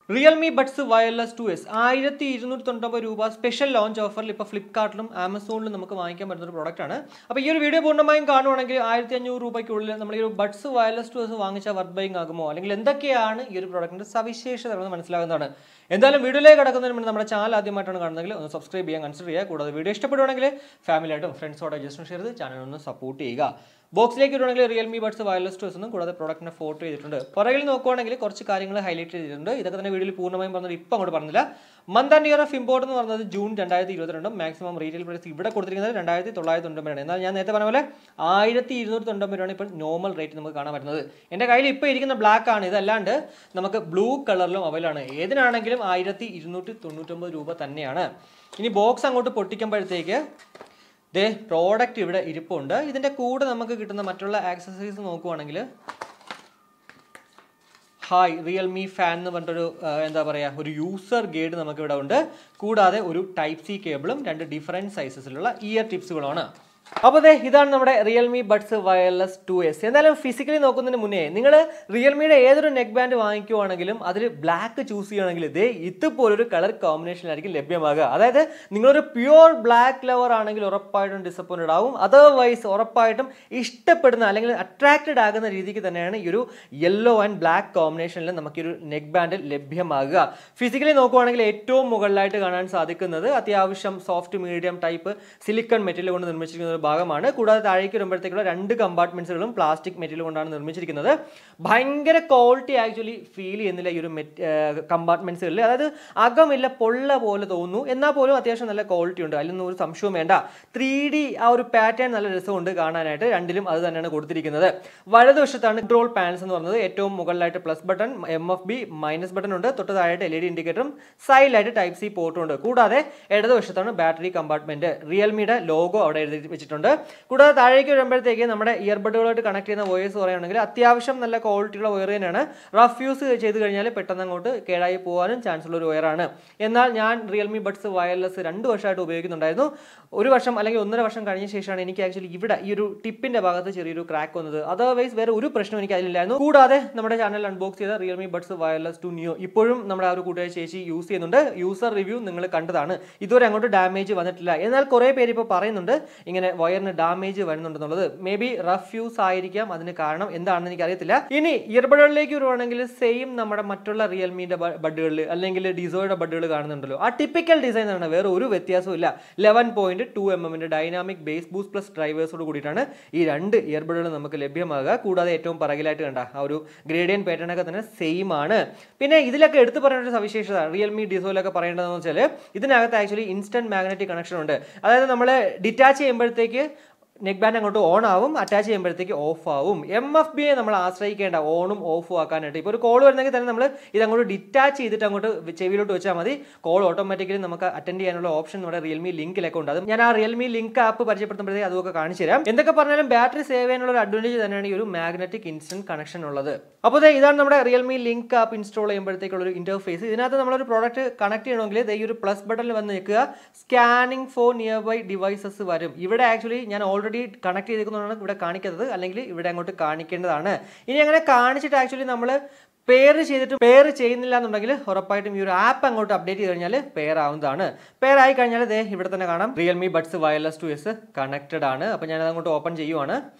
Realme Buds Wireless 2S 1290 രൂപ special launch ഓഫറിൽ ഇപ്പോൾ ഫ്ലിപ്കാർട്ടിലും ആമസോണിലും നമുക്ക് വാങ്ങിക്കാൻ പറ്റുന്ന ഒരു പ്രോഡക്റ്റ് ആണ്. അപ്പോൾ ഈ ഒരു വീഡിയോ പൂർണ്ണമായും കാണുവാണെങ്കിൽ 1500 രൂപയ്ക്കുള്ളിൽ നമ്മൾ ഈ ഒരു ബഡ്സ് വയർലെസ് 2S വാങ്ങിച്ചാൽ വർത്ത് ബൈങ് ആകുമോ, അല്ലെങ്കിൽ എന്തൊക്കെയാണ് ഈ ഒരു പ്രോഡക്റ്റിന്റെ സവിശേഷതകളെന്ന് മനസ്സിലാകുന്നതാണ്. എന്തായാലും വീഡിയോയിലേക്ക് കടക്കുന്നതിന് മുന്നേ നമ്മുടെ ചാനൽ ആദ്യമായിട്ടാണ് കാണുന്നതെങ്കിൽ ഒന്ന് സബ്സ്ക്രൈബ് ചെയ്യാൻ കൺസിഡർ ചെയ്യുക. കൂടാതെ വീഡിയോ ഇഷ്ടപ്പെടുവാണെങ്കിൽ ഫാമിലിയായിട്ടും ഫ്രണ്ട്സോടെ ജസ്റ്റ് ഷെയർ ചെയ്ത് ചാനൽ ഒന്ന് സപ്പോർട്ട് ചെയ്യുക. ബോക്സിലേക്ക് ഇടുവാണെങ്കിൽ റിയൽമി ബഡ്സ് വയർലെസ് 2S എന്നും കൂടാതെ പ്രോഡക്റ്റിനെ ഫോട്ടോ ചെയ്തിട്ടുണ്ട്. പുറകിൽ നോക്കുവാണെങ്കിൽ കുറച്ച് കാര്യങ്ങൾ ഹൈലൈറ്റ് ചെയ്തിട്ടുണ്ട്. ഇതൊക്കെ തന്നെ വീഡിയോയിൽ പൂർണ്ണമായും പറഞ്ഞത് ഇപ്പം അങ്ങോട്ട് പറഞ്ഞില്ല. Month and year of import എന്ന് പറഞ്ഞത് ജൂൺ 2022. മാക്സിമം റീറ്റെയിൽ പ്രൈസ് ഇവിടെ കൊടുത്തിരിക്കുന്നത് 2990 എന്നാൽ ഞാൻ നേരത്തെ പറഞ്ഞ പോലെ 1290 ഇപ്പോൾ നോർമൽ റേറ്റ് നമുക്ക് കാണാൻ പറ്റുന്നത്. എൻ്റെ കയ്യിൽ ഇപ്പോൾ ഇരിക്കുന്ന ബ്ലാക്ക് ആണ്, ഇതല്ലാണ്ട് നമുക്ക് ബ്ലൂ കളറിലും അവൈലബിൾ ആണ്. ഏതിനാണെങ്കിലും 1299 രൂപ തന്നെയാണ്. ഇനി ബോക്സ് അങ്ങോട്ട് പൊട്ടിക്കുമ്പോഴത്തേക്ക് പ്രോഡക്റ്റ് ഇവിടെ ഇരിപ്പുണ്ട്. ഇതിൻ്റെ കൂടെ നമുക്ക് കിട്ടുന്ന മറ്റുള്ള ആക്സസറീസ് നോക്കുവാണെങ്കിൽ റിയൽമി ഫാൻ എന്ന് പറഞ്ഞിട്ടൊരു എന്താ പറയുക ഒരു യൂസർ ഗൈഡ് നമുക്ക് ഇവിടെ ഉണ്ട്. കൂടാതെ ഒരു ടൈപ്പ് സി കേബിളും 2 ഡിഫറെൻറ്റ് സൈസസിലുള്ള ഇയർ ടിപ്സുകളുമാണ്. അപ്പോൾ ഇതാണ് നമ്മുടെ റിയൽമി ബഡ്സ് വയർലെസ് 2S. എന്തായാലും ഫിസിക്കലി നോക്കുന്നതിന് മുന്നേ നിങ്ങൾ റിയൽമിയുടെ ഏതൊരു നെക്ക് ബാൻഡ് വാങ്ങിക്കുവാണെങ്കിലും അതിൽ ബ്ലാക്ക് ചൂസ് ചെയ്യുകയാണെങ്കിൽ ഇതുപോലൊരു കളർ കോമ്പിനേഷനിലായിരിക്കും ലഭ്യമാകുക. അതായത് നിങ്ങളൊരു പ്യുവർ ബ്ലാക്ക് ലവർ ആണെങ്കിൽ ഉറപ്പായിട്ടും ഡിസപ്പോയിൻറ്റഡ് ആവും. അതർവൈസ് ഉറപ്പായിട്ടും ഇഷ്ടപ്പെടുന്ന അല്ലെങ്കിൽ അട്രാക്റ്റഡ് ആകുന്ന രീതിക്ക് തന്നെയാണ് ഈ ഒരു യെല്ലോ ആൻഡ് ബ്ലാക്ക് കോമ്പിനേഷനിൽ നമുക്കൊരു നെക്ക് ബാൻഡ് ലഭ്യമാകുക. ഫിസിക്കലി നോക്കുവാണെങ്കിൽ ഏറ്റവും മുകളിലായിട്ട് കാണാൻ സാധിക്കുന്നത് അത്യാവശ്യം soft medium type silicone material കൊണ്ട് നിർമ്മിച്ചിരിക്കുന്ന ഭാഗമാണ്. കൂടാതെ താഴേക്ക് വരുമ്പോഴത്തേക്കുള്ള 2 കമ്പാർട്ട്മെന്റ്സുകളും പ്ലാസ്റ്റിക് മെറ്റീരിയൽ കൊണ്ടാണ് നിർമ്മിച്ചിരിക്കുന്നത്. ഭയങ്കര ക്വാളിറ്റി ആക്ച്വലി ഫീൽ ചെയ്യുന്നില്ല ഈ ഒരു കമ്പാർട്ട്മെന്റ്സുകളിൽ. അതായത് അകമില്ല, പൊള്ള പോലെ തോന്നുന്നു, എന്നാൽ പോലും അത്യാവശ്യം നല്ല ക്വാളിറ്റി ഉണ്ട്, അതിലൊന്നും ഒരു സംശയവും വേണ്ട. 3D ആ ഒരു പാറ്റേൺ നല്ല രസമുണ്ട് കാണാനായിട്ട്. രണ്ടിലും അത് തന്നെയാണ് കൊടുത്തിരിക്കുന്നത്. വലതുവശത്താണ് കൺട്രോൾ പാനൽസ് എന്ന് പറയുന്നത്. ഏറ്റവും മുകളിലായിട്ട് plus button, MFB minus button ഉണ്ട്. തൊട്ട് താഴെയായിട്ട് LED ഇൻഡിക്കേറ്ററും സൈഡിലായിട്ട് ടൈപ്പ് സി പോർട്ടും ഉണ്ട്. കൂടാതെ ഇടതുവശത്താണ് ബാറ്ററി കമ്പാർട്ട്മെന്റ്. റിയൽമിയുടെ ലോഗോ അവിടെ എഴുതി വെച്ചിട്ടുണ്ട്. കൂടാതെ താഴേക്ക് വരുമ്പോഴത്തേക്ക് നമ്മുടെ ഇയർബഡുകളായിട്ട് കണക്ട് ചെയ്യുന്ന വയേഴ്സ് പറയുകയാണെങ്കിൽ അത്യാവശ്യം നല്ല ക്വാളിറ്റിയുള്ള വയർ തന്നെയാണ്. റഫ് യൂസ് ചെയ്ത് കഴിഞ്ഞാൽ പെട്ടെന്ന് അങ്ങോട്ട് കേടായി പോകാനും ചാൻസ് ഉള്ള ഒരു വയറാണ്. എന്നാൽ ഞാൻ റിയൽമി ബഡ്സ് വയർലെസ് 2 വർഷമായിട്ട് ഉപയോഗിക്കുന്നുണ്ടായിരുന്നു. 1 വർഷം അല്ലെങ്കിൽ 1.5 വർഷം കഴിഞ്ഞ ശേഷമാണ് എനിക്ക് ആക്ച്വലി ഇവിടെ ഈ ഒരു ടിപ്പിന്റെ ഭാഗത്ത് ചെറിയൊരു ക്രാക്ക് വന്നത്. അതർവൈസ് വേറെ ഒരു പ്രശ്നം എനിക്ക് അതിലില്ലായിരുന്നു. കൂടാതെ നമ്മുടെ ചാനൽ അൺബോക്സ് ചെയ്ത റിയൽമി ബഡ്സ് വയർലെസ് 2 Neo ഇപ്പോഴും നമ്മുടെ ആ ഒരു കൂട്ടുകാരി ചേച്ചി യൂസ് ചെയ്യുന്നുണ്ട്. യൂസർ റിവ്യൂ നിങ്ങൾ കണ്ടതാണ്. ഇതുവരെ അങ്ങോട്ട് ഡാമേജ് വന്നിട്ടില്ല. എന്നാൽ കുറേ പേര് ഇപ്പോൾ പറയുന്നുണ്ട് ഇങ്ങനെ വയറിന് ഡാമേജ് വരുന്നുണ്ടെന്നുള്ളത്. മേ ബി റഫ് യൂസ് ആയിരിക്കാം അതിന് കാരണം എന്താണെന്ന് എനിക്ക് അറിയത്തില്ല. ഇനി ഇയർബഡുകളിലേക്ക് വരുവാണെങ്കിൽ സെയിം നമ്മുടെ മറ്റുള്ള റിയൽമിന്റെ ബഡുകളിൽ അല്ലെങ്കിൽ ഡിസോയുടെ ബഡുകൾ കാണുന്നുണ്ടല്ലോ, ആ ടിപ്പിക്കൽ ഡിസൈൻ ആണ്, വേറെ ഒരു വ്യത്യാസവും ഇല്ല. 11.2 mm dynamic bass boost plus ഡ്രൈവേഴ്സോട് കൂടിയിട്ടാണ് ഈ 2 ഇയർബഡുകൾ നമുക്ക് ലഭ്യമാകുക. കൂടാതെ ഏറ്റവും പിറകിലായിട്ട് കണ്ട ആ ഒരു ഗ്രേഡിയൻ പാറ്റേൺ ഒക്കെ തന്നെ സെയിം ആണ്. പിന്നെ ഇതിലൊക്കെ എടുത്തു പറയേണ്ട ഒരു സവിശേഷത റിയൽമി ഡിസോയിലൊക്കെ പറയേണ്ടതെന്ന് വെച്ചാൽ ഇതിനകത്ത് ആക്ച്വലി ഇൻസ്റ്റന്റ് മാഗ്നറ്റിക് കണക്ഷൻ ഉണ്ട്. അതായത് നമ്മൾ ഡിറ്റാച്ച് ചെയ്യുമ്പോഴത്തേക്ക് നെക്ക് ബാൻഡ് അങ്ങോട്ട് ഓൺ ആവും, അറ്റാച്ച് ചെയ്യുമ്പോഴത്തേക്ക് ഓഫ് ആവും. MFBയെ നമ്മൾ ആശ്രയിക്കേണ്ട ഓണും ഓഫും ആക്കാനായിട്ട്. ഇപ്പോൾ ഒരു കോൾ വരുന്നെങ്കിൽ തന്നെ നമ്മൾ ഇതങ്ങോട്ട് ഡിറ്റാച്ച് ചെയ്തിട്ട് അങ്ങോട്ട് ചെവിയിലോട്ട് വെച്ചാൽ മതി. കോൾ ഓട്ടോമാറ്റിക്കലി നമുക്ക് അറ്റൻഡ് ചെയ്യാനുള്ള ഓപ്ഷൻ നമ്മുടെ റിയൽമി ലിങ്കിലൊക്കെ ഉണ്ട്. അത് ഞാൻ ആ റിയൽമി ലിങ്ക് ആപ്പ് പരിചയപ്പെടുത്തുമ്പോഴത്തേക്ക് അതൊക്കെ കാണിച്ചു തരാം. എന്തൊക്കെ പറഞ്ഞാലും ബാറ്ററി സേവ് ചെയ്യാനുള്ള ഒരു അഡ്വാൻറ്റേജ് തന്നെയാണ് ഈ ഒരു മാഗ്നറ്റിക് ഇൻസ്റ്റന്റ് കണക്ഷൻ ഉള്ളത്. അപ്പോൾ ഇതാണ് നമ്മുടെ റിയൽമി ലിങ്ക് ആപ്പ് ഇൻസ്റ്റാൾ ചെയ്യുമ്പോഴത്തേക്കുള്ള ഒരു ഇന്റർഫേസ്. ഇതിനകത്ത് നമ്മളൊരു പ്രോഡക്റ്റ് കണക്ട് ചെയ്യണമെങ്കിൽ ഈ ഒരു പ്ലസ് ബട്ടണിൽ വന്ന് നിൽക്കുക. Scanning for nearby devices വരും. ഇവിടെ ആക്ച്വലി ഞാൻ ഓൾറെഡി കണക്ട് ചെയ്തിരിക്കുന്നതാണ് ഇവിടെ കാണിക്കുന്നത്, അല്ലെങ്കിൽ ഇവിടെ അങ്ങോട്ട് കാണിക്കേണ്ടതാണ്. ഇനി അങ്ങനെ കാണിച്ചിട്ട് ആക്ച്വലി നമ്മൾ പെയർ ചെയ്യുന്നില്ല എന്നുണ്ടെങ്കിൽ ഉറപ്പായിട്ടും ഈ ഒരു ആപ്പ് അങ്ങോട്ട് അപ്ഡേറ്റ് ചെയ്ത് കഴിഞ്ഞാൽ പെയർ ആവുന്നതാണ്. പെയർ ആയി കഴിഞ്ഞാൽ ഇവിടെ തന്നെ കാണാം Realme buds wireless 2S connected ആണ്. അപ്പോൾ ഞാനത് അങ്ങോട്ട് ഓപ്പൺ ചെയ്യുവാണ്.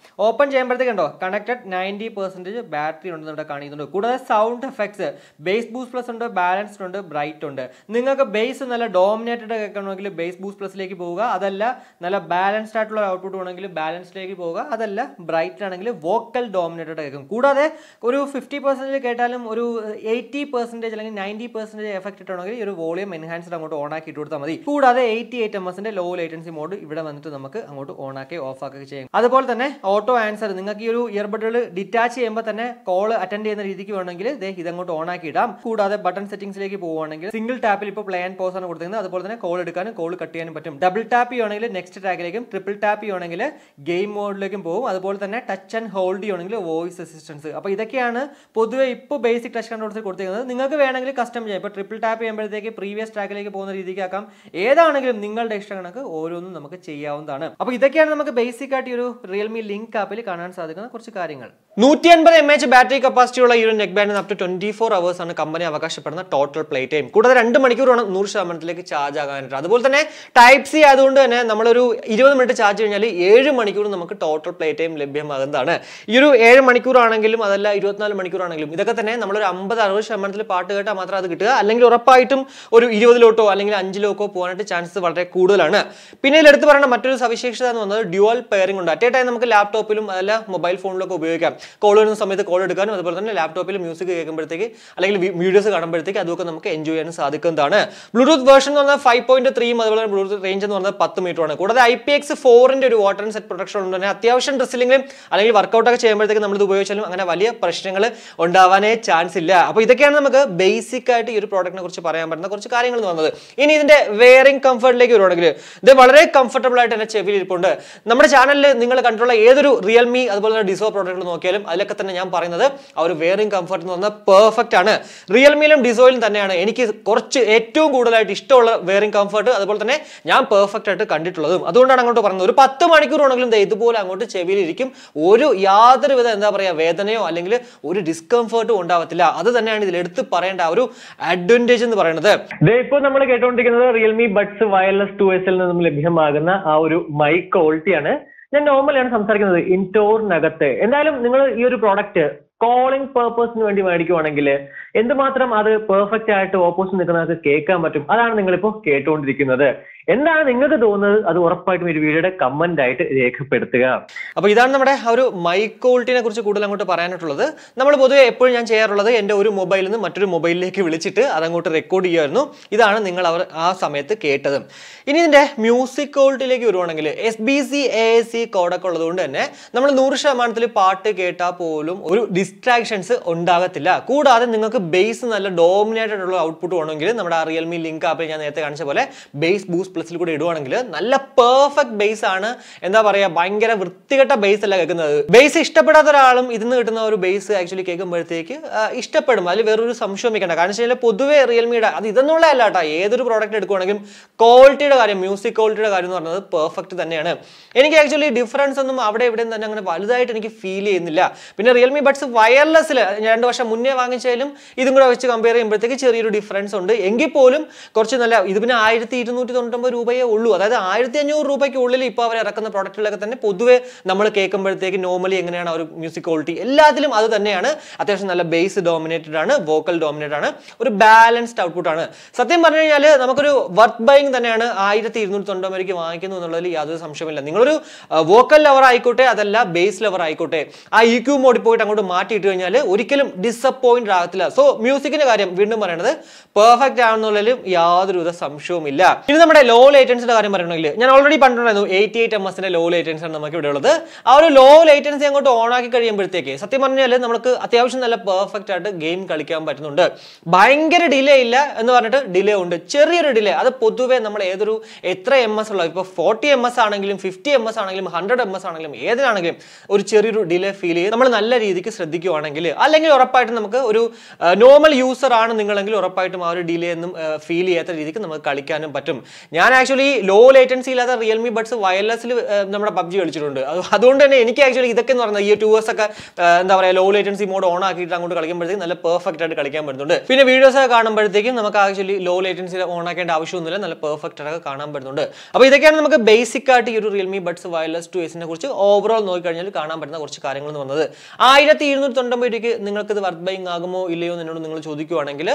ഓപ്പൺ ചെയ്യുമ്പോഴത്തേക്ക് ഉണ്ടോ കണക്റ്റഡ് 90% ബാറ്ററി ഉണ്ടെന്ന് ഇവിടെ കാണിക്കുന്നുണ്ട്. കൂടാതെ sound effects base boost plus ഉണ്ട്, ബാലൻസ്ഡ് ഉണ്ട്, ബ്രൈറ്റ് ഉണ്ട്. നിങ്ങൾക്ക് ബേസ് നല്ല ഡോമിനേറ്റഡ് കേൾക്കണമെങ്കിൽ ബേസ് ബൂസ്റ്റ് പ്ലസിലേക്ക് പോവുക. അതല്ല നല്ല ബാലൻസ്ഡ് ആയിട്ടുള്ള ഔട്ട്പുട്ട് വേണമെങ്കിൽ ബാലൻസ്ഡിലേക്ക് പോവുക. അതല്ല ബ്രൈറ്റ് ആണെങ്കിൽ വോക്കൽ ഡോമിനേറ്റഡ് കേൾക്കും. കൂടാതെ ഒരു 50% കേട്ടാലും ഒരു 80% അല്ലെങ്കിൽ 90% എഫക്ട് ഇട്ടാണെങ്കിൽ ഈ ഒരു വോളിയം എൻഹാൻസ്ഡ് അങ്ങോട്ട് ഓൺ ആക്കി ഇട്ട് കൊടുത്താൽ മതി. കൂടാതെ 88 ms ലോ ലേറ്റൻസി മോഡ് ഇവിടെ വന്നിട്ട് നമുക്ക് അങ്ങോട്ട് ഓൺ ആക്കി ഓഫ് ആക്കി ചെയ്യാം. അതുപോലെ തന്നെ ഓട്ടോ ആൻസർ നിങ്ങൾക്ക് ഈ ഒരു ഇയർബഡുകൾ ഡിറ്റാച്ച് ചെയ്യുമ്പോൾ തന്നെ കോൾ അറ്റൻഡ് ചെയ്യുന്ന രീതിക്ക് വേണമെങ്കിൽ ഇതങ്ങോട്ട് ഓൺ ആക്കി ഇടാം. കൂടാതെ ബട്ടൺ സെറ്റിംഗ്സിലേക്ക് പോവുകയാണെങ്കിൽ സിംഗിൾ ടാപ്പിൽ ഇപ്പോൾ പ്ലേ ആൻഡ് പോസ് ആണ് കൊടുത്തിരിക്കുന്നത്. അതുപോലെ തന്നെ കോൾ എടുക്കാനും കോൾ കട്ട് ചെയ്യാനും പറ്റും. ഡബിൾ ടാപ്പ് ചെയ്യുകയാണെങ്കിൽ നെക്സ്റ്റ് ട്രാക്കിലേക്കും, ട്രിപ്പിൾ ടാപ്പ് ചെയ്യുകയാണെങ്കിൽ ഗെയിം മോഡിലേക്കും പോകും. അതുപോലെ തന്നെ ടച്ച് ആൻഡ് ഹോൾഡ് ചെയ്യുകയാണെങ്കിൽ വോയിസ് അസിസ്റ്റൻസ്. അപ്പോൾ ഇതൊക്കെയാണ് പൊതുവെ ഇപ്പോൾ ബേസിക് ടച്ച് കൺട്രോൾസ് കൊടുത്തിരിക്കുന്നത്. നിങ്ങൾക്ക് വേണമെങ്കിൽ കസ്റ്റം ചെയ്യാം. ഇപ്പോൾ ട്രിപ്പിൾ ടാപ്പ് ചെയ്യുമ്പോഴത്തേക്ക് പ്രീവിയസ് ട്രാക്കിലേക്ക് പോകുന്ന രീതിക്ക് ആക്കാം. ഏതാണെങ്കിലും നിങ്ങളുടെ ഇഷ്ട കണക്ക് ഓരോന്നും നമുക്ക് ചെയ്യാവുന്നതാണ്. അപ്പോൾ ഇതൊക്കെയാണ് നമുക്ക് ബേസിക് ആയിട്ട് ഈ ഒരു റിയൽമി ലിങ്ക് ആപ്പിൽ കാണാൻ സാധിക്കുന്ന കുറച്ച് കാര്യങ്ങൾ. 150 mAh ബാറ്ററി കപ്പാസിറ്റി ഉള്ള ഈ ഒരു നെക്ക് ബാൻഡിന് അപ് ടു 24 hours ആണ് കമ്പനി അവകാശപ്പെടുന്ന ടോട്ടൽ പ്ലേ ടൈം. കൂടാതെ 2 മണിക്കൂറാണ് 100% ചാർജ് ആകാനായിട്ട്. അതുപോലെ തന്നെ ടൈപ്പ് സി ആയതുകൊണ്ട് തന്നെ നമ്മളൊരു 20 മിനിറ്റ് ചാർജ് കഴിഞ്ഞാൽ 7 മണിക്കൂർ നമുക്ക് ടോട്ടൽ പ്ലേ ടൈം ലഭ്യമാകുന്നതാണ്. ഈ ഒരു 7 മണിക്കൂറാണെങ്കിലും അതല്ല 24 മണിക്കൂറാണെങ്കിലും ഇതൊക്കെ തന്നെ നമ്മളൊരു 50-60% പാട്ട് കേട്ടാൽ മാത്രം അത് കിട്ടുക. അല്ലെങ്കിൽ ഉറപ്പായിട്ടും ഒരു 20 അല്ലെങ്കിൽ 5 പോകാനായിട്ട് ചാൻസസ് വളരെ കൂടുതലാണ്. പിന്നെ ഇതിൽ എടുത്ത് പറയുന്ന മറ്റൊരു സവിശേഷത എന്ന് പറയുന്നത് ഡ്യുവൽ പെയറിംഗ് ഉണ്ട്. അറ്റ് എ ടൈം നമുക്ക് ലാപ്ടോപ്പിലും അതല്ല മൊബൈൽ ഫോണിലൊക്കെ ഉപയോഗിക്കാം. കോൾ വരുന്ന സമയത്ത് കോൾ എടുക്കാനും അതുപോലെ തന്നെ ലാപ്ടോപ്പിൽ മ്യൂസിക് കേൾക്കുമ്പോഴത്തേക്ക് അല്ലെങ്കിൽ വീഡിയോസ് കാണുമ്പോഴത്തേക്ക് അതൊക്കെ നമുക്ക് എൻജോയ് ചെയ്യാൻ സാധിക്കുന്നതാണ്. ബ്ലൂടൂത്ത് വേർഷൻ എന്ന് പറഞ്ഞാൽ 5.3 അതുപോലെ തന്നെ ബ്ലൂടൂത്ത് റേഞ്ച് എന്ന് പറഞ്ഞാൽ 10 മീറ്ററാണ്. കൂടാതെ IPX4 ഒരു വാട്ടർ ആൻഡ് സെറ്റ് പ്രൊട്ടക്ഷൻ ഉണ്ട്. തന്നെ അത്യാവശ്യം ഡ്രസ്സിലെങ്കിലും അല്ലെങ്കിൽ വർക്കൗട്ട് ഒക്കെ ചെയ്യുമ്പോഴത്തേക്ക് നമ്മൾ ഇത് ഉപയോഗിച്ചാലും അങ്ങനെ വലിയ പ്രശ്നങ്ങൾ ഉണ്ടാവാനേ ചാൻസ് ഇല്ല. അപ്പോൾ ഇതൊക്കെയാണ് നമുക്ക് ബേസിക് ആയിട്ട് ഈ ഒരു പ്രോഡക്റ്റിനെ കുറിച്ച് പറയാൻ പറ്റുന്ന കുറച്ച് കാര്യങ്ങൾ എന്ന് പറഞ്ഞത്. ഇനി ഇതിന്റെ വെയറിംഗ് കംഫർട്ടിലേക്ക് വരുവാണെങ്കിൽ ഇത് വളരെ കംഫർട്ടബിൾ ആയിട്ട് എന്റെ ചെവിയിൽ ഇരിപ്പുണ്ട്. നമ്മുടെ ചാനലിൽ നിങ്ങൾ കണ്ടിട്ടുള്ള ഏതൊരു റിയൽമി അതുപോലെ തന്നെ ഡിസോ പ്രോഡക്റ്റുകൾ നോക്കിയാലും അതിലൊക്കെ തന്നെ ഞാൻ പറയുന്നത് ആ ഒരു വെയറിംഗ് കംഫർട്ട് എന്ന് പറഞ്ഞാൽ പെർഫെക്റ്റ് ആണ്. റിയൽമിയിലും ഡിസോയിലും തന്നെയാണ് എനിക്ക് കുറച്ച് ഏറ്റവും കൂടുതലായിട്ട് ഇഷ്ടമുള്ള വെയറിംഗ് കംഫർട്ട് അതുപോലെ തന്നെ ഞാൻ പെർഫെക്റ്റ് ആയിട്ട് കണ്ടിട്ടുള്ളതും. അതുകൊണ്ടാണ് അങ്ങോട്ട് പറയുന്നത്. ഒരു 10 മണിക്കൂർ ആണെങ്കിലും ഇതുപോലെ അങ്ങോട്ട് ചെവിയിലിരിക്കും. യാതൊരുവിധ എന്താ പറയുക വേദനയോ അല്ലെങ്കിൽ ഒരു ഡിസ്കംഫർട്ടും ഉണ്ടാവത്തില്ല. അത് തന്നെയാണ് ഇതിൽ എടുത്ത് പറയേണ്ട ഒരു അഡ്വാൻറ്റേജ് എന്ന് പറയുന്നത്. ഇപ്പോൾ നമ്മൾ കേട്ടുകൊണ്ടിരിക്കുന്നത് റിയൽമി ബഡ്സ് വയർലെസ് 2S നിന്നും ലഭ്യമാകുന്ന ആ ഒരു മൈക്ക് ക്വാളിറ്റിയാണ്. ഞാൻ നോർമലാണ് സംസാരിക്കുന്നത് ഇൻഡോറിനകത്ത്. എന്തായാലും നിങ്ങൾ ഈ ഒരു പ്രോഡക്റ്റ് കോളിംഗ് പർപ്പസിന് വേണ്ടി മേടിക്കുവാണെങ്കിൽ എന്തുമാത്രം അത് പെർഫെക്റ്റ് ആയിട്ട് ഓപ്പോസിറ്റ് നിൽക്കുന്നത് കേൾക്കാൻ പറ്റും. അതാണ് നിങ്ങളിപ്പോൾ കേട്ടുകൊണ്ടിരിക്കുന്നത്. എന്താണ് നിങ്ങൾക്ക് തോന്നുന്നത് അത് ഉറപ്പായിട്ടും ഒരു വീഡിയോയുടെ കമന്റ് ആയിട്ട് രേഖപ്പെടുത്തുക. അപ്പോൾ ഇതാണ് നമ്മുടെ ആ ഒരു മൈക്ക് ക്വാളിറ്റിനെ കുറിച്ച് കൂടുതൽ അങ്ങോട്ട് പറയാനായിട്ടുള്ളത്. നമ്മൾ പൊതുവെ എപ്പോഴും ഞാൻ ചെയ്യാറുള്ളത് എൻ്റെ ഒരു മൊബൈലിൽ നിന്ന് മറ്റൊരു മൊബൈലിലേക്ക് വിളിച്ചിട്ട് അതങ്ങോട്ട് റെക്കോർഡ് ചെയ്യുമായിരുന്നു. ഇതാണ് നിങ്ങൾ ആ സമയത്ത് കേട്ടതും. ഇനി ഇതിൻ്റെ മ്യൂസിക് ക്വാളിറ്റിയിലേക്ക് വരുവാണെങ്കിൽ SBC AAC കോഡൊക്കെ ഉള്ളതുകൊണ്ട് തന്നെ നമ്മൾ 100% പാട്ട് കേട്ടാൽ പോലും ഒരു ഡിസ്ട്രാക്ഷൻസ് ഉണ്ടാകത്തില്ല. കൂടാതെ നിങ്ങൾക്ക് ബേസ് നല്ല ഡോമിനേറ്റഡ് ഉള്ള ഔട്ട്പുട്ട് വേണമെങ്കിൽ നമ്മുടെ ആ റിയൽമി ലിങ്ക് ആപ്പിൽ ഞാൻ നേരത്തെ കാണിച്ച പോലെ ബേസ് ബൂസ്റ്റ് പ്ലസിൽ കൂടെ ഇടുവാണെങ്കിൽ നല്ല പെർഫെക്റ്റ് ബേസ് ആണ്. എന്താ പറയുക ഭയങ്കര വൃത്തികെട്ട ബേസ് അല്ല കേൾക്കുന്നത്. ബേസ് ഇഷ്ടപ്പെടാത്ത ഒരാളും ഇതിന് കിട്ടുന്ന ഒരു ബേസ് ആക്ച്വലി കേൾക്കുമ്പോഴത്തേക്ക് ഇഷ്ടപ്പെടും. അതിൽ വേറൊരു സംശയം വെക്കണ്ട. കാരണം വെച്ച് കഴിഞ്ഞാൽ പൊതുവെ റിയൽമിയുടെ അത് ഇതെന്നുള്ളതല്ല കേട്ടോ, ഏതൊരു പ്രോഡക്റ്റ് എടുക്കുവാണെങ്കിലും ക്വാളിറ്റിയുടെ കാര്യം മ്യൂസിക് ക്വാളിറ്റിയുടെ കാര്യം എന്ന് പറയുന്നത് പെർഫെക്റ്റ് തന്നെയാണ്. എനിക്ക് ആക്ച്വലി ഡിഫറൻസ് ഒന്നും അവിടെ ഇവിടെയും തന്നെ അങ്ങനെ വലുതായിട്ട് എനിക്ക് ഫീൽ ചെയ്യുന്നില്ല. പിന്നെ റിയൽമി ബഡ്സ് വയർലെസ്സിൽ 2 വർഷം മുന്നേ വാങ്ങിച്ചാലും ഇതും കൂടെ വെച്ച് കമ്പയർ ചെയ്യുമ്പോഴത്തേക്ക് ചെറിയൊരു ഡിഫറൻസ് ഉണ്ട്. എങ്കിൽ പോലും കുറച്ച് നല്ല ഇത് പിന്നെ 1299 രൂപയേ ഉള്ളൂ. അതായത് 1500 രൂപയ്ക്ക് ഉള്ളിൽ ഇപ്പോൾ അവർ ഇറക്കുന്ന പ്രോഡക്റ്റുകളൊക്കെ തന്നെ പൊതുവെ നമ്മൾ കേൾക്കുമ്പോഴത്തേക്ക് നോർമലി എങ്ങനെയാണ് ഒരു മ്യൂസിക് ക്വാളിറ്റി എല്ലാത്തിലും അത് തന്നെയാണ്. അത്യാവശ്യം നല്ല ബേസ് ഡോമിനേറ്റഡ് ആണ്, വോക്കൽ ഡോമിനേറ്റഡ് ആണ്, ഒരു ബാലൻസ്ഡ് ഔട്ട്പുട്ട് ആണ്. സത്യം പറഞ്ഞു കഴിഞ്ഞാൽ നമുക്കൊരു വർത്ത് ബൈങ് തന്നെയാണ് 1299 രൂപയ്ക്ക് വാങ്ങിക്കുന്നു എന്നുള്ളതിൽ യാതൊരു സംശയമില്ല. നിങ്ങളൊരു വോക്കൽ ലവർ ആയിക്കോട്ടെ അതല്ല ബേസ് ലവർ ആയിക്കോട്ടെ ആ EQ മോഡിൽ പോയിട്ട് അങ്ങോട്ട് മാറ്റിയിട്ട് കഴിഞ്ഞാൽ ഒരിക്കലും ഡിസപ്പോയിന്റ് ആകത്തില്ല. സോ മ്യൂസിക്കിന്റെ കാര്യം വീണ്ടും പറയുന്നത് പെർഫെക്റ്റ് ആണെന്നുള്ളതിലും യാതൊരുവിധ സംശയവുമില്ല. ഇനി നമ്മുടെ ലോ ലേറ്റൻസിന്റെ കാര്യം പറയണമെങ്കിൽ ഞാൻ ഓൾറെഡി പറഞ്ഞിട്ടുണ്ടായിരുന്നു 88 ms ലോ ലേറ്റൻസി ആണ് നമുക്ക് ഇവിടെ ഉള്ളത്. ആ ഒരു ലോ ലേറ്റൻസി അങ്ങോട്ട് ഓൺ ആക്കി കഴിയുമ്പോഴത്തേക്ക് സത്യം പറഞ്ഞാൽ നമുക്ക് അത്യാവശ്യം നല്ല പെർഫെക്റ്റ് ആയിട്ട് ഗെയിം കളിക്കാൻ പറ്റുന്നുണ്ട്. ഭയങ്കര ഡിലേ ഇല്ല എന്ന് പറഞ്ഞിട്ട് ഡിലേ ഉണ്ട്, ചെറിയൊരു ഡിലേ. അത് പൊതുവെ നമ്മൾ എത്ര MS ഉള്ള ഇപ്പോൾ 40 MS ആണെങ്കിലും 50 MS ആണെങ്കിലും 100 MS ആണെങ്കിലും ഏതിനാണെങ്കിലും ഒരു ചെറിയൊരു ഡിലേ ഫീൽ ചെയ്ത് നമ്മൾ നല്ല രീതിക്ക് ശ്രദ്ധിക്കുവാണെങ്കിൽ അല്ലെങ്കിൽ ഉറപ്പായിട്ടും നമുക്ക് ഒരു നോർമൽ യൂസർ ആണ് നിങ്ങളെങ്കിൽ ഉറപ്പായിട്ടും ആ ഒരു ഡിലേ ഒന്നും ഫീൽ ചെയ്യാത്ത രീതിക്ക് നമുക്ക് കളിക്കാനും പറ്റും. ഞാൻ ആക്ച്വലി ലോ ലേറ്റൻസി ഇല്ലാത്ത റിയൽമി ബഡ്സ് വയർലെസ്സിൽ നമ്മുടെ PUBG കളിച്ചിട്ടുണ്ട്. അതുകൊണ്ട് തന്നെ എനിക്ക് ആക്ച്വലി ഇതൊക്കെ എന്ന് പറഞ്ഞാൽ ഈ 2S ഒക്കെ എന്താ പറയുക ലോ ലേറ്റൻസി മോഡ് ഓൺ ആക്കിയിട്ട് അങ്ങോട്ട് കളിക്കുമ്പോഴത്തേക്കും നല്ല പെർഫെക്റ്റ് ആയിട്ട് കളിക്കാൻ പറ്റുന്നുണ്ട്. പിന്നെ വീഡിയോസ് ഒക്കെ കാണുമ്പോഴത്തേക്കും നമുക്ക് ആക്ച്വലി ലോ ലേറ്റൻസി ഓൺ ആക്കേണ്ട ആവശ്യമൊന്നുമില്ല, നല്ല പെർഫെക്റ്റ് ആയിട്ട് കാണാൻ പറ്റുന്നുണ്ട്. അപ്പോൾ ഇതൊക്കെയാണ് നമുക്ക് ബേസിക് ആയിട്ട് ഈ ഒരു റിയൽമി ബഡ്സ് വയർലെസ് 2S കുറിച്ച് ഓവറോൾ നോക്കിക്കഴിഞ്ഞാൽ കാണാൻ പറ്റുന്ന കുറച്ച് കാര്യങ്ങൾ എന്ന് പറഞ്ഞത്. 1299 രൂപയ്ക്ക് നിങ്ങൾക്ക് ഇത് വർത്ത് ബൈങ് ആകുമോ ഇല്ലയോ എന്നോട് നിങ്ങൾ ചോദിക്കുവാണെങ്കിൽ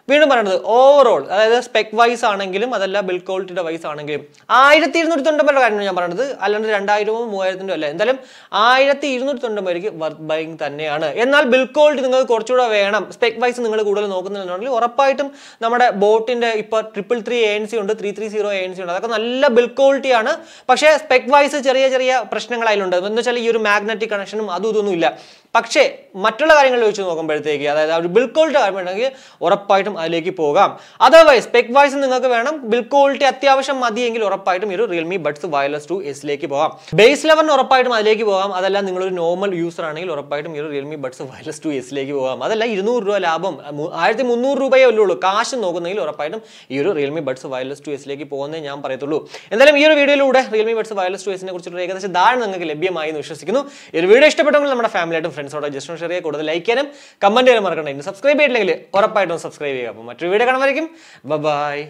വീണ്ടും പറയുന്നത് ഓവറോൾ അതായത് സ്പെക് വൈസ് ആണെങ്കിലും അതല്ല ബിൽഡ് ക്വാളിറ്റിയുടെ വൈസ് ആണെങ്കിലും 1299 കാര്യമാണ് ഞാൻ പറയുന്നത്, അല്ലാണ്ട് 2000 3000 അല്ല. എന്തായാലും 1299 രൂപയ്ക്ക് വർത്ത് ബൈങ് തന്നെയാണ്. എന്നാൽ ബിൽഡ് ക്വാളിറ്റി നിങ്ങൾക്ക് കുറച്ചുകൂടെ വേണം, സ്പെക് വൈസ് നിങ്ങൾ കൂടുതൽ നോക്കുന്നുണ്ടെങ്കിൽ ഉറപ്പായിട്ടും നമ്മുടെ ബോട്ടിന്റെ ഇപ്പോൾ 333 ANC ഉണ്ട്, 330 ANC ഉണ്ട്. അതൊക്കെ നല്ല ബിൽഡ് ക്വാളിറ്റിയാണ്. പക്ഷേ സ്പെക് വൈസ് ചെറിയ ചെറിയ പ്രശ്നങ്ങൾ അതിലുണ്ട്. എന്ന് വെച്ചാൽ ഈ ഒരു മാഗ്നറ്റിക് കണക്ഷനും അതും ഇതൊന്നും ഇല്ല. പക്ഷേ മറ്റുള്ള കാര്യങ്ങൾ വെച്ച് നോക്കുമ്പോഴത്തേക്ക് അതായത് ഒരു ബിൽഡ് ക്വാളിറ്റി കാര്യമുണ്ടെങ്കിൽ ഉറപ്പായിട്ടും അതിലേക്ക് പോകാം. അതർവൈസ് സ്പെക് വൈസ് നിങ്ങൾക്ക് വേണം ബിൽഡ് ക്വാളിറ്റി അത്യാവശ്യം മതിയെങ്കിൽ ഉറപ്പായിട്ടും ഈ ഒരു റിയൽമി ബഡ്സ് വയർലെസ് 2S പോകാം. ബേസ് ലെവലിന് ഉറപ്പായിട്ടും അതിലേക്ക് പോകാം. അതല്ല നിങ്ങളൊരു നോർമൽ യൂസർ ആണെങ്കിൽ ഉറപ്പായിട്ടും ഈ ഒരു റിയൽമി ബഡ്സ് വയർലെസ് 2S പോകാം. അതല്ല 200 രൂപ ലാഭം 1300 രൂപയേ ഉള്ളൂ കാശ് നോക്കുന്നെങ്കിൽ ഉറപ്പായിട്ടും ഈ ഒരു റിയൽമി ബഡ്സ് വയർലെസ് 2S പോകുന്നേ ഞാൻ പറയത്തുള്ളൂ. എന്തായാലും ഈ ഒരു വീഡിയോയിലൂടെ റിയൽമി ബഡ്സ് വയർലെസ് 2S കുറിച്ചുള്ള ഏകദേശം ധാരണ നിങ്ങൾക്ക് ലഭ്യമായി എന്ന് വിശ്വസിക്കുന്നു. ഈ ഒരു വീഡിയോ ഇഷ്ടപ്പെട്ടെങ്കിൽ നമ്മുടെ ഫാമിലിയായിട്ടും ഫ്രണ്ട്സോടെ ജസ്റ്റ് ഷെയർ ചെയ്യുക, കൂടുതൽ ലൈക്ക് ചെയ്യാനും കമന്റ് ചെയ്യാനും മറക്കണ്ട. സബ്സ്ക്രൈബ് ചെയ്തില്ലെങ്കിൽ ഉറപ്പായിട്ടും സബ്സ്ക്രൈബ് ചെയ്യുക. അപ്പോൾ മറ്റൊരു വീഡിയോ കാണുമായിരിക്കും. ബൈ.